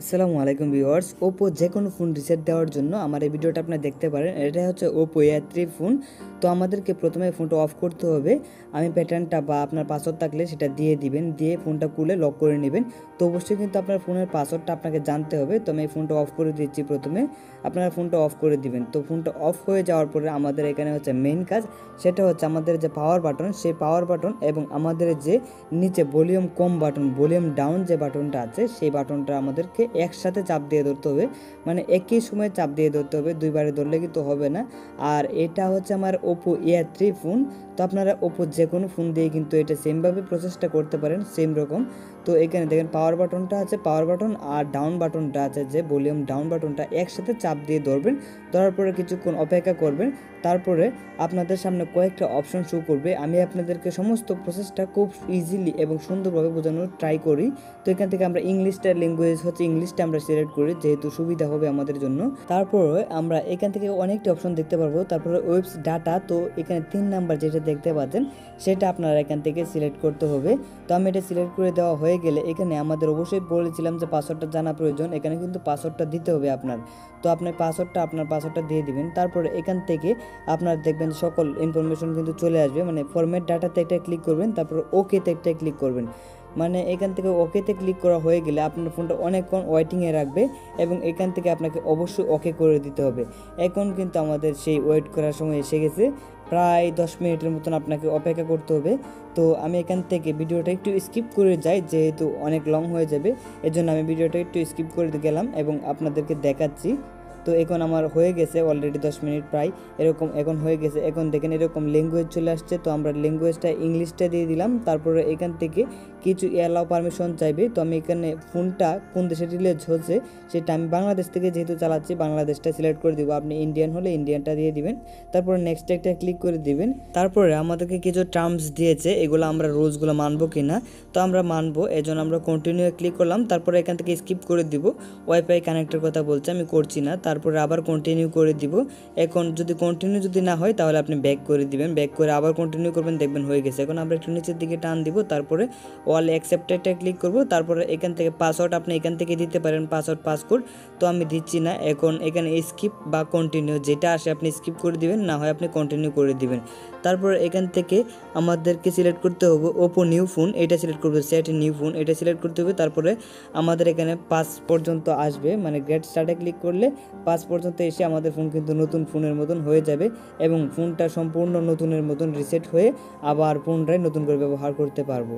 আসসালামু আলাইকুম viewers. Oppo যে কোনো ফোন রিসেট দেওয়ার জন্য আমার এই ভিডিওটা আপনি দেখতে পারেন। এটা হচ্ছে ওপো A3 ফোন। তো আমাদেরকে প্রথমে ফোনটা অফ করতে হবে। আমি প্যাটার্নটা বা আপনার পাসওয়ার্ড থাকলে সেটা দিয়ে দিবেন, দিয়ে ফোনটা খুলে লক করে নেবেন। তো অবশ্যই কিন্তু আপনার ফোনের পাসওয়ার্ডটা আপনাকে জানতে হবে। তো আমি এই ফোনটা অফ করে দিচ্ছি। প্রথমে আপনারা ফোনটা অফ করে দিবেন। তো ফোনটা অফ হয়ে যাওয়ার পরে আমাদের এখানে হচ্ছে মেইন কাজ, সেটা হচ্ছে আমাদের যে পাওয়ার বাটন, সেই পাওয়ার বাটন এবং আমাদের যে নিচে ভলিউম কম বাটন, ভলিউম ডাউন যে বাটনটা আছে, সেই বাটনটা আমাদেরকে একসাথে চাপ দিয়ে ধরতে হবে। মানে একই সময় চাপ দিয়ে ধরতে হবে, দুইবারে ধরলে কিন্তু হবে না। আর এটা হচ্ছে আমার ওপো A3 ফোন। তো আপনারা ওপো যে কোনো ফোন দিয়ে কিন্তু এটা সেমভাবে প্রসেসটা করতে পারেন, সেম রকম। তো এখানে দেখেন পাওয়ার বাটনটা আছে, পাওয়ার বাটন আর ডাউন বাটনটা আছে, যে ভলিউম ডাউন বাটনটা একসাথে চাপ দিয়ে ধরবেন। ধরার পরে কিছুক্ষণ অপেক্ষা করবেন। তারপরে আপনাদের সামনে কয়েকটা অপশন শো করবে। আমি আপনাদেরকে সমস্ত প্রসেসটা খুব ইজিলি এবং সুন্দরভাবে বোঝানোর ট্রাই করি। তো এখান থেকে আমরা ইংলিশটা, ল্যাঙ্গুয়েজ হচ্ছে ইংলিশটা আমরা সিলেক্ট করি, যেহেতু সুবিধা হবে আমাদের জন্য। তারপরে আমরা এখান থেকে অনেকটা অপশন দেখতে পারবো। তারপরে ওয়েবস ডাটা, তো এখানে 3 নাম্বার যেটা দেখতে পাচ্ছেন সেটা আপনারা এখান থেকে সিলেক্ট করতে হবে। তো আমি এটা সিলেক্ট করে দেওয়া হয়ে গেলে এখানে আমাদের অবশ্যই বলেছিলাম যে পাসওয়ার্ডটা জানা প্রয়োজন। এখানে কিন্তু পাসওয়ার্ডটা দিতে হবে আপনার। তো আপনার পাসওয়ার্ডটা দিয়ে দিবেন। তারপরে এখান থেকে আপনার দেখবেন সকল ইনফরমেশন কিন্তু চলে আসবে। মানে ফরম্যাট ডাটাতে একটা ক্লিক করবেন, তারপর ওকেতে একটা ক্লিক করবেন। মানে এখান থেকে ওকেতে ক্লিক করা হয়ে গেলে আপনার ফোনটা অনেকক্ষণ ওয়েটিংয়ে রাখবে এবং এখান থেকে আপনাকে অবশ্যই ওকে করে দিতে হবে। এখন কিন্তু আমাদের সেই ওয়েট করার সময় এসে গেছে, প্রায় 10 মিনিটের মতন আপনাকে অপেক্ষা করতে হবে। তো আমি এখান থেকে ভিডিওটা একটু স্কিপ করে যাই, যেহেতু অনেক লং হয়ে যাবে, এজন্য আমি ভিডিওটা একটু স্কিপ করে গেলাম এবং আপনাদেরকে দেখাচ্ছি। তো এখন আমার হয়ে গেছে অলরেডি 10 মিনিট প্রায় এরকম এখন হয়ে গেছে। এখন দেখেন এরকম ল্যাঙ্গুয়েজ চলে আসছে। তো আমরা ল্যাঙ্গুয়েজটা ইংলিশটা দিয়ে দিলাম। তারপরে এখান থেকে কিছু অ্যালাউ পারমিশন চাইবে। তো আমি এখানে ফোনটা কোন দেশে রিলিজ হচ্ছে সেটা আমি বাংলাদেশ থেকে যেহেতু চালাচ্ছি, বাংলাদেশটা সিলেক্ট করে দিব। আপনি ইন্ডিয়ান হলে ইন্ডিয়ানটা দিয়ে দিবেন। তারপরে নেক্সট একটা ক্লিক করে দিবেন। তারপরে আমাদেরকে কিছু টার্মস দিয়েছে, এগুলো আমরা রুলসগুলো মানবো কি না। তো আমরা মানবো, এজন্য আমরা কন্টিনিউ ক্লিক করলাম। তারপরে এখান থেকে স্কিপ করে দিব। ওয়াইফাই কানেক্টের কথা বলছে, আমি করছি না। তারপরে আবার কন্টিনিউ করে দিব। এখন যদি কন্টিনিউ না হয় তাহলে আপনি ব্যাক করে দিবেন, ব্যাক করে আবার কন্টিনিউ করবেন, দেখবেন হয়ে গেছে। এখন আমরা একটু নিচের দিকে টান দিব, তারপরে অল অ্যাকসেপ্টেডটা ক্লিক করব। তারপরে এখান থেকে পাসওয়ার্ড আপনি এখান থেকে দিতে পারেন, পাসওয়ার্ড পাসকোড। তো আমি দিচ্ছি না। এখন এখানে স্কিপ বা কন্টিনিউ যেটা আসে আপনি স্কিপ করে দিবেন, না হয় আপনি কন্টিনিউ করে দিবেন। তারপরে এখান থেকে আমাদেরকে সিলেক্ট করতে হবে ওপো নিউ ফোন, এটা সিলেক্ট করবে, সেট নিউ ফোন এটা সিলেক্ট করতে হবে। তারপরে আমাদের এখানে 5 পর্যন্ত আসবে, মানে গেট স্টার্টে ক্লিক করলে 5 পর্যন্ত এসে আমাদের ফোন কিন্তু নতুন ফোনের মতন হয়ে যাবে এবং ফোনটা সম্পূর্ণ নতুনের মতন রিসেট হয়ে আবার পুনরায় নতুন করে ব্যবহার করতে পারবো।